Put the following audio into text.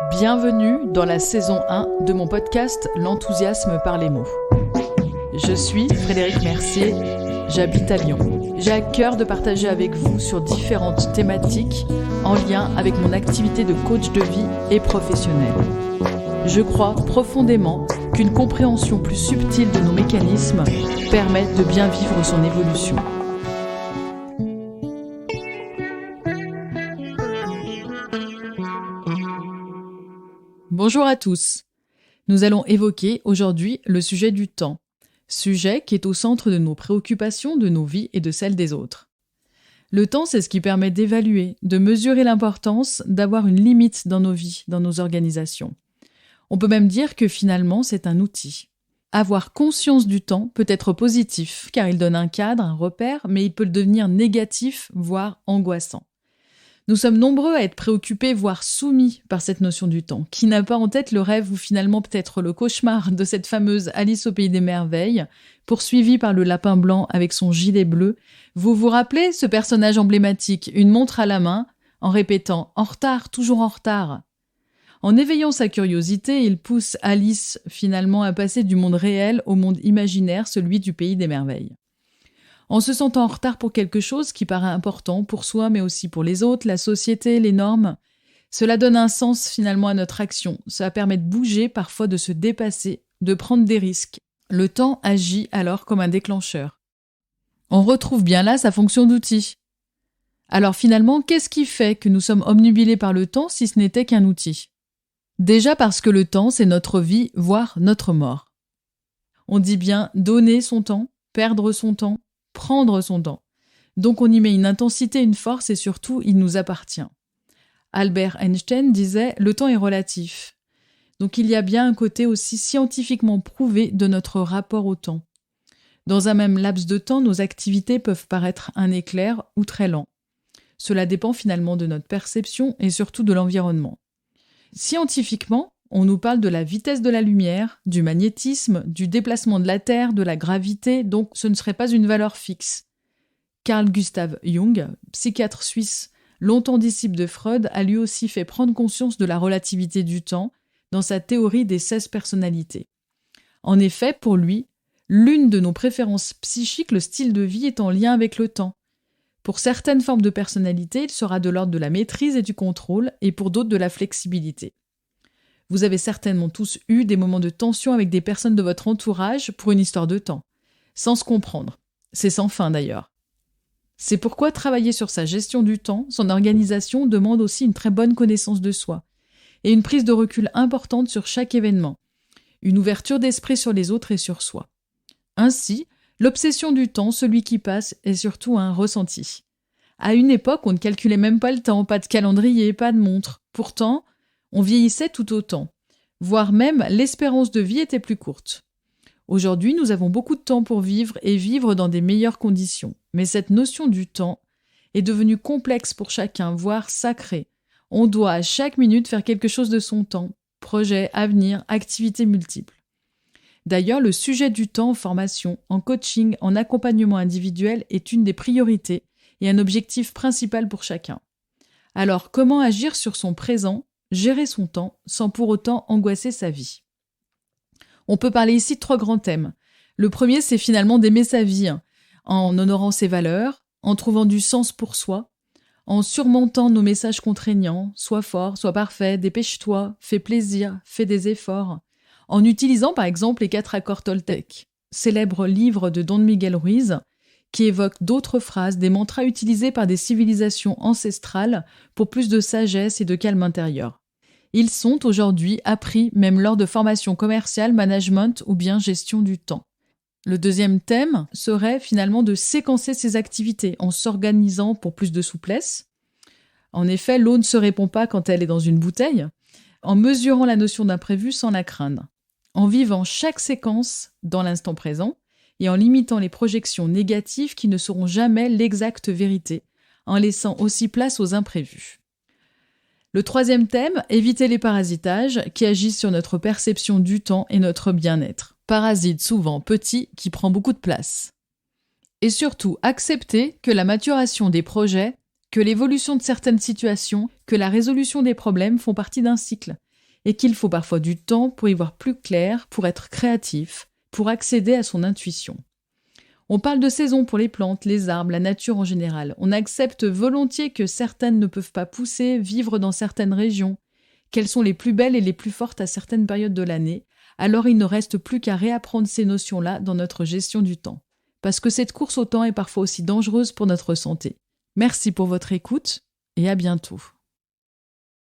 Bienvenue dans la saison 1 de mon podcast L'enthousiasme par les mots. Je suis Frédéric Mercier, j'habite à Lyon. J'ai à cœur de partager avec vous sur différentes thématiques en lien avec mon activité de coach de vie et professionnel. Je crois profondément qu'une compréhension plus subtile de nos mécanismes permet de bien vivre son évolution. Bonjour à tous. Nous allons évoquer aujourd'hui le sujet du temps, sujet qui est au centre de nos préoccupations, de nos vies et de celles des autres. Le temps, c'est ce qui permet d'évaluer, de mesurer l'importance, d'avoir une limite dans nos vies, dans nos organisations. On peut même dire que finalement, c'est un outil. Avoir conscience du temps peut être positif, car il donne un cadre, un repère, mais il peut devenir négatif, voire angoissant. Nous sommes nombreux à être préoccupés, voire soumis par cette notion du temps. Qui n'a pas en tête le rêve ou finalement peut-être le cauchemar de cette fameuse Alice au pays des merveilles, poursuivie par le lapin blanc avec son gilet bleu? Vous vous rappelez ce personnage emblématique, une montre à la main, en répétant « En retard, toujours en retard ». En éveillant sa curiosité, il pousse Alice finalement à passer du monde réel au monde imaginaire, celui du pays des merveilles. En se sentant en retard pour quelque chose qui paraît important pour soi, mais aussi pour les autres, la société, les normes, cela donne un sens finalement à notre action. Cela permet de bouger, parfois de se dépasser, de prendre des risques. Le temps agit alors comme un déclencheur. On retrouve bien là sa fonction d'outil. Alors finalement, qu'est-ce qui fait que nous sommes obnubilés par le temps si ce n'était qu'un outil ? Déjà parce que le temps, c'est notre vie, voire notre mort. On dit bien donner son temps, perdre son temps, prendre son temps. Donc on y met une intensité, une force et surtout, il nous appartient. Albert Einstein disait « Le temps est relatif ». Donc il y a bien un côté aussi scientifiquement prouvé de notre rapport au temps. Dans un même laps de temps, nos activités peuvent paraître un éclair ou très lent. Cela dépend finalement de notre perception et surtout de l'environnement. Scientifiquement, on nous parle de la vitesse de la lumière, du magnétisme, du déplacement de la Terre, de la gravité, donc ce ne serait pas une valeur fixe. Carl Gustav Jung, psychiatre suisse, longtemps disciple de Freud, a lui aussi fait prendre conscience de la relativité du temps dans sa théorie des 16 personnalités. En effet, pour lui, l'une de nos préférences psychiques, le style de vie, est en lien avec le temps. Pour certaines formes de personnalité, il sera de l'ordre de la maîtrise et du contrôle, et pour d'autres de la flexibilité. Vous avez certainement tous eu des moments de tension avec des personnes de votre entourage pour une histoire de temps, sans se comprendre. C'est sans fin d'ailleurs. C'est pourquoi travailler sur sa gestion du temps, son organisation demande aussi une très bonne connaissance de soi, et une prise de recul importante sur chaque événement, une ouverture d'esprit sur les autres et sur soi. Ainsi, l'obsession du temps, celui qui passe, est surtout un ressenti. À une époque, on ne calculait même pas le temps, pas de calendrier, pas de montre. Pourtant, on vieillissait tout autant, voire même l'espérance de vie était plus courte. Aujourd'hui, nous avons beaucoup de temps pour vivre et vivre dans des meilleures conditions. Mais cette notion du temps est devenue complexe pour chacun, voire sacrée. On doit à chaque minute faire quelque chose de son temps, projet, avenir, activités multiples. D'ailleurs, le sujet du temps en formation, en coaching, en accompagnement individuel est une des priorités et un objectif principal pour chacun. Alors, comment agir sur son présent, gérer son temps, sans pour autant angoisser sa vie ? On peut parler ici de 3 grands thèmes. Le premier, c'est finalement d'aimer sa vie, en honorant ses valeurs, en trouvant du sens pour soi, en surmontant nos messages contraignants, sois fort, sois parfait, dépêche-toi, fais plaisir, fais des efforts, en utilisant par exemple les 4 accords Toltec, célèbre livre de Don Miguel Ruiz, qui évoque d'autres phrases, des mantras utilisés par des civilisations ancestrales pour plus de sagesse et de calme intérieur. Ils sont aujourd'hui appris même lors de formations commerciales, management ou bien gestion du temps. Le deuxième thème serait finalement de séquencer ses activités en s'organisant pour plus de souplesse. En effet, l'eau ne se répand pas quand elle est dans une bouteille, en mesurant la notion d'imprévu sans la craindre, en vivant chaque séquence dans l'instant présent et en limitant les projections négatives qui ne seront jamais l'exacte vérité, en laissant aussi place aux imprévus. Le troisième thème, éviter les parasitages qui agissent sur notre perception du temps et notre bien-être. Parasite souvent petit qui prend beaucoup de place. Et surtout, accepter que la maturation des projets, que l'évolution de certaines situations, que la résolution des problèmes font partie d'un cycle et qu'il faut parfois du temps pour y voir plus clair, pour être créatif, pour accéder à son intuition. On parle de saison pour les plantes, les arbres, la nature en général. On accepte volontiers que certaines ne peuvent pas pousser, vivre dans certaines régions, qu'elles sont les plus belles et les plus fortes à certaines périodes de l'année. Alors il ne reste plus qu'à réapprendre ces notions-là dans notre gestion du temps. Parce que cette course au temps est parfois aussi dangereuse pour notre santé. Merci pour votre écoute et à bientôt.